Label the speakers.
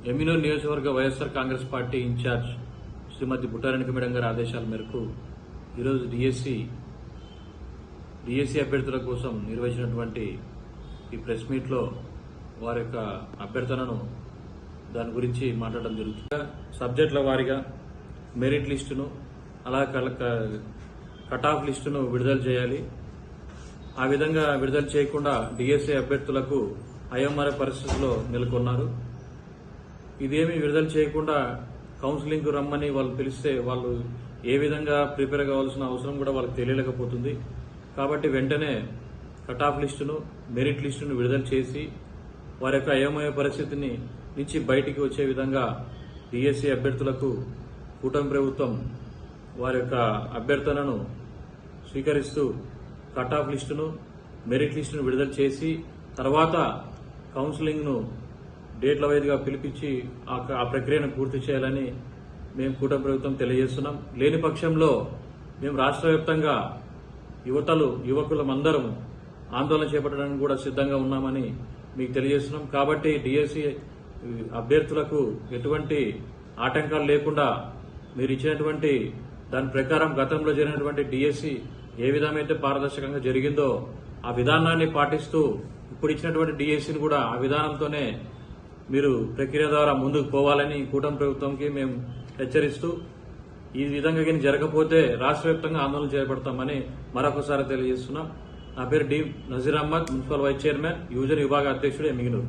Speaker 1: ఎమ్మినూరు నియోజకవర్గ YSR Congress party incharge శ్రీమతి Butta Reddy madam గారి ఆదేశాల మేరకు ఈరోజు డిఎస్సి అభ్యర్థుల కోసం నిర్వహించినటువంటి ఈ ప్రెస్ మీట్లో వారి యొక్క అభ్యర్థనను దాని గురించి మాట్లాడడం జరుగుతుంది. సబ్జెక్టుల వారీగా మెరిట్ లిస్టును అలాగే కట్ ఆఫ్ లిస్టును విడుదల చేయాలి. ఆ విధంగా విడుదల చేయకుండా డిఎస్సి అభ్యర్థులకు అయోమయ పరిస్థితుల్లో నెలకొన్నారు. ఇదేమీ విడుదల చేయకుండా కౌన్సిలింగ్ కు రమ్మని వాళ్ళు పిలిస్తే వాళ్ళు ఏ విధంగా ప్రిపేర్ కావాల్సిన అవసరం కూడా వాళ్ళకి తెలియలేకపోతుంది. కాబట్టి వెంటనే కట్ ఆఫ్ లిస్టును మెరిట్ లిస్టును విడుదల చేసి వారి యొక్క అయోమయ పరిస్థితిని నుంచి బయటికి వచ్చే విధంగా డిఎస్సి అభ్యర్థులకు కూటమి ప్రభుత్వం వారి యొక్క అభ్యర్థనను స్వీకరిస్తూ కట్ ఆఫ్ లిస్టును మెరిట్ లిస్టును విడుదల చేసి తర్వాత కౌన్సిలింగ్ ను డేట్ల వైద్యుగా పిలిపించి ఆ ప్రక్రియను పూర్తి చేయాలని మేము కూటమి ప్రభుత్వం తెలియజేస్తున్నాం. లేని పక్షంలో మేము రాష్ట్ర వ్యాప్తంగా యువకులమందరం ఆందోళన చేపట్టడానికి కూడా సిద్ధంగా ఉన్నామని మీకు తెలియజేస్తున్నాం. కాబట్టి డిఎస్సి అభ్యర్థులకు ఎటువంటి ఆటంకాలు లేకుండా మీరు ఇచ్చినటువంటి దాని ప్రకారం గతంలో జరిగినటువంటి డిఎస్సి ఏ విధమైతే పారదర్శకంగా జరిగిందో ఆ విధానాన్ని పాటిస్తూ ఇప్పుడు ఇచ్చినటువంటి డిఎస్సిని కూడా ఆ విధానంతోనే మీరు ప్రక్రియ ద్వారా ముందుకు పోవాలని కూటమి ప్రభుత్వంకి మేము హెచ్చరిస్తూ ఈ విధంగా కానీ జరగకపోతే రాష్ట్ర వ్యాప్తంగా ఆందోళన చేపడతామని మరొకసారి తెలియజేస్తున్నాం. నా పేరు D Nazeer Ahmed, municipal vice chairman, యువజన విభాగ అధ్యక్షుడు, ఎమ్మిగనూరు.